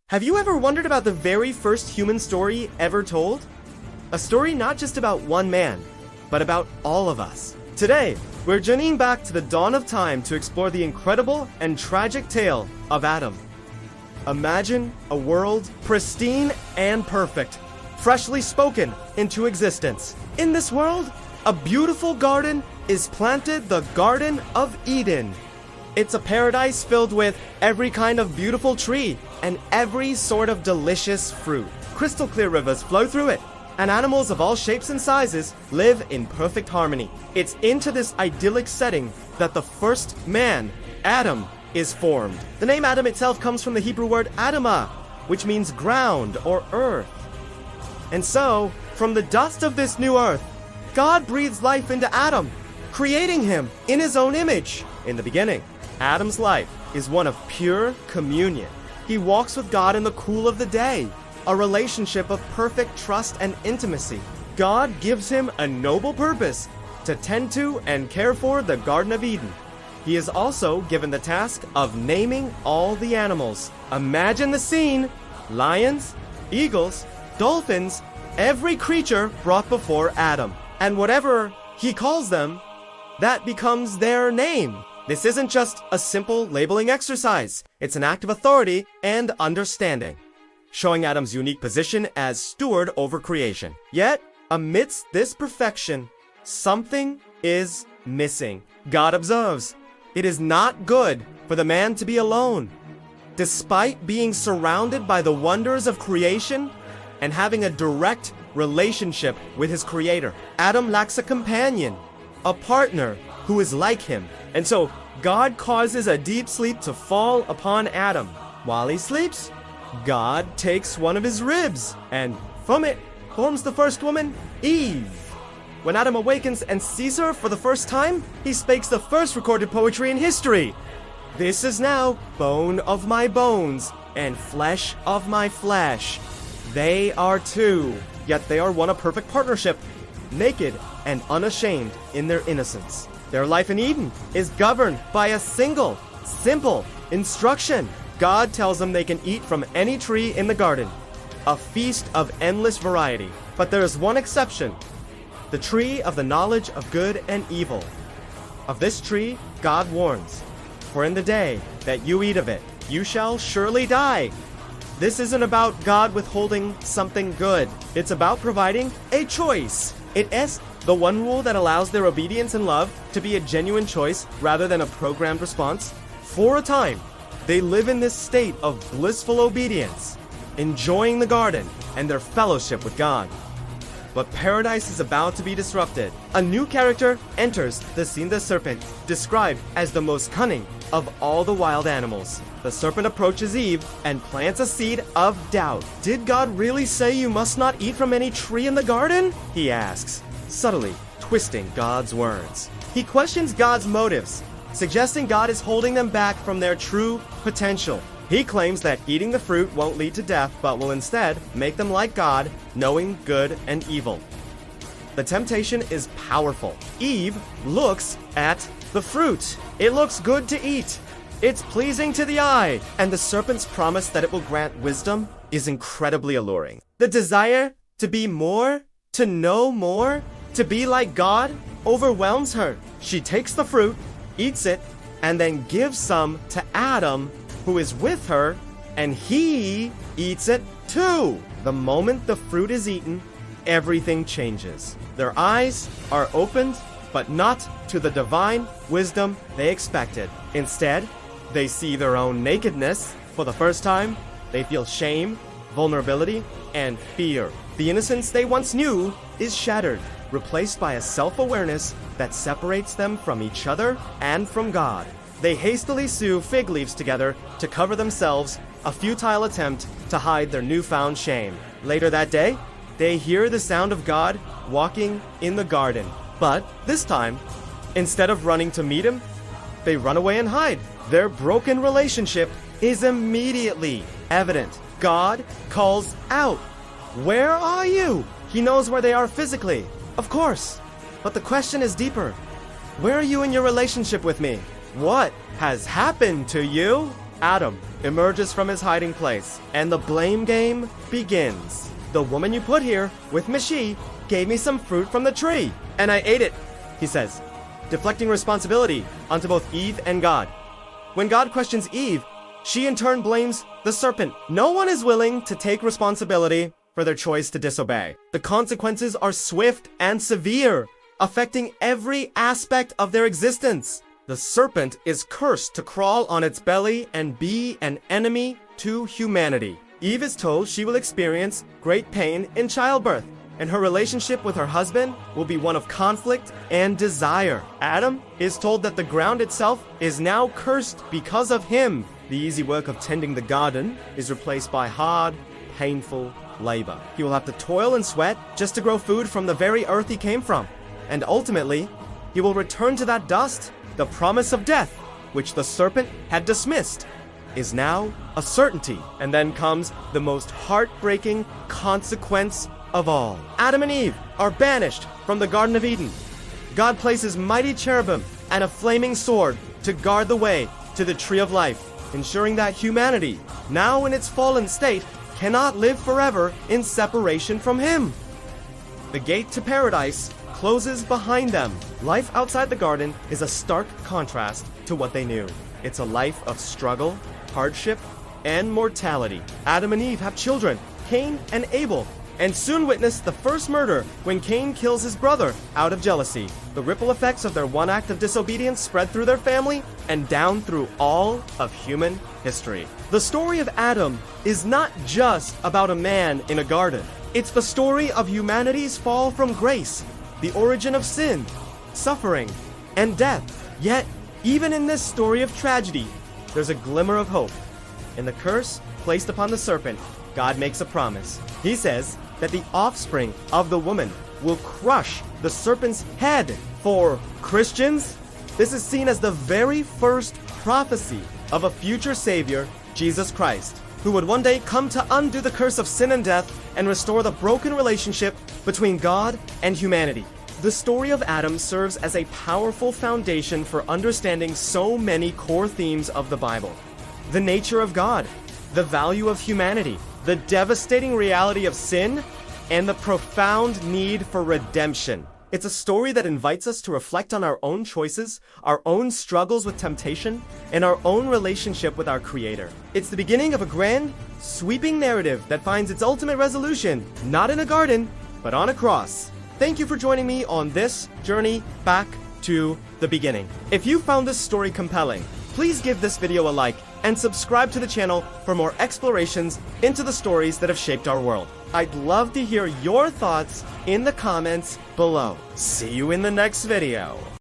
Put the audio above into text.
Have you ever wondered about the very first human story ever told? A story not just about one man, but about all of us. Today, we're journeying back to the dawn of time to explore the incredible and tragic tale of Adam. Imagine a world pristine and perfect, freshly spoken into existence. In this world, a beautiful garden is planted, the Garden of Eden. It's a paradise filled with every kind of beautiful tree and every sort of delicious fruit. Crystal clear rivers flow through it, and animals of all shapes and sizes live in perfect harmony. It's into this idyllic setting that the first man, Adam, is formed. The name Adam itself comes from the Hebrew word Adamah, which means ground or earth. And so, from the dust of this new earth, God breathes life into Adam, creating him in his own image. In the beginning, Adam's life is one of pure communion. He walks with God in the cool of the day, a relationship of perfect trust and intimacy. God gives him a noble purpose to tend to and care for the Garden of Eden. He is also given the task of naming all the animals. Imagine the scene: lions, eagles, dolphins, every creature brought before Adam. And whatever he calls them, that becomes their name. This isn't just a simple labeling exercise. It's an act of authority and understanding, showing Adam's unique position as steward over creation. Yet, amidst this perfection, something is missing. God observes, it is not good for the man to be alone. Despite being surrounded by the wonders of creation and having a direct relationship with his creator, Adam lacks a companion, a partner who is like him. And so, God causes a deep sleep to fall upon Adam. While he sleeps, God takes one of his ribs, and from it forms the first woman, Eve. When Adam awakens and sees her for the first time, he speaks the first recorded poetry in history. This is now bone of my bones and flesh of my flesh. They are two, yet they are one a perfect partnership, naked and unashamed in their innocence. Their life in Eden is governed by a single, simple instruction. God tells them they can eat from any tree in the garden, a feast of endless variety. But there is one exception: the tree of the knowledge of good and evil. Of this tree, God warns, for in the day that you eat of it, you shall surely die. This isn't about God withholding something good. It's about providing a choice. It is the one rule that allows their obedience and love to be a genuine choice rather than a programmed response. For a time, they live in this state of blissful obedience, enjoying the garden and their fellowship with God. But paradise is about to be disrupted. A new character enters the scene: the serpent, described as the most cunning of all the wild animals. The serpent approaches Eve and plants a seed of doubt. Did God really say you must not eat from any tree in the garden? He asks, subtly twisting God's words. He questions God's motives, suggesting God is holding them back from their true potential. He claims that eating the fruit won't lead to death, but will instead make them like God, knowing good and evil. The temptation is powerful. Eve looks at the fruit. It looks good to eat. It's pleasing to the eye. And the serpent's promise that it will grant wisdom is incredibly alluring. The desire to be more, to know more, to be like God overwhelms her. She takes the fruit, eats it, and then gives some to Adam, who is with her, and he eats it too. The moment the fruit is eaten, everything changes. Their eyes are opened, but not to the divine wisdom they expected. Instead, they see their own nakedness. For the first time, they feel shame, vulnerability, and fear. The innocence they once knew is shattered, replaced by a self-awareness that separates them from each other and from God. They hastily sew fig leaves together to cover themselves, a futile attempt to hide their newfound shame. Later that day, they hear the sound of God walking in the garden. But this time, instead of running to meet him, they run away and hide. Their broken relationship is immediately evident. God calls out, "Where are you?" He knows where they are physically, of course. But the question is deeper. Where are you in your relationship with me? What has happened to you? Adam emerges from his hiding place, and the blame game begins. The woman you put here with Mishi gave me some fruit from the tree, and I ate it, he says, deflecting responsibility onto both Eve and God. When God questions Eve, she in turn blames the serpent. No one is willing to take responsibility for their choice to disobey. The consequences are swift and severe, affecting every aspect of their existence. The serpent is cursed to crawl on its belly and be an enemy to humanity. Eve is told she will experience great pain in childbirth, and her relationship with her husband will be one of conflict and desire. Adam is told that the ground itself is now cursed because of him. The easy work of tending the garden is replaced by hard, painful labor. He will have to toil and sweat just to grow food from the very earth he came from. And ultimately, he will return to that dust. The promise of death, which the serpent had dismissed, is now a certainty. And then comes the most heartbreaking consequence of all. Adam and Eve are banished from the Garden of Eden. God places mighty cherubim and a flaming sword to guard the way to the tree of life, ensuring that humanity, now in its fallen state, cannot live forever in separation from him. The gate to paradise closes behind them. Life outside the garden is a stark contrast to what they knew. It's a life of struggle, hardship, and mortality. Adam and Eve have children, Cain and Abel, and soon witness the first murder when Cain kills his brother out of jealousy. The ripple effects of their one act of disobedience spread through their family and down through all of human history. The story of Adam is not just about a man in a garden. It's the story of humanity's fall from grace, the origin of sin, suffering, and death. Yet, even in this story of tragedy, there's a glimmer of hope. In the curse placed upon the serpent, God makes a promise. He says that the offspring of the woman will crush the serpent's head. For Christians, this is seen as the very first prophecy of a future Savior, Jesus Christ, who would one day come to undo the curse of sin and death and restore the broken relationship between God and humanity. The story of Adam serves as a powerful foundation for understanding so many core themes of the Bible. The nature of God, the value of humanity, the devastating reality of sin, and the profound need for redemption. It's a story that invites us to reflect on our own choices, our own struggles with temptation, and our own relationship with our Creator. It's the beginning of a grand, sweeping narrative that finds its ultimate resolution, not in a garden, but on a cross. Thank you for joining me on this journey back to the beginning. If you found this story compelling, please give this video a like and subscribe to the channel for more explorations into the stories that have shaped our world. I'd love to hear your thoughts in the comments below. See you in the next video.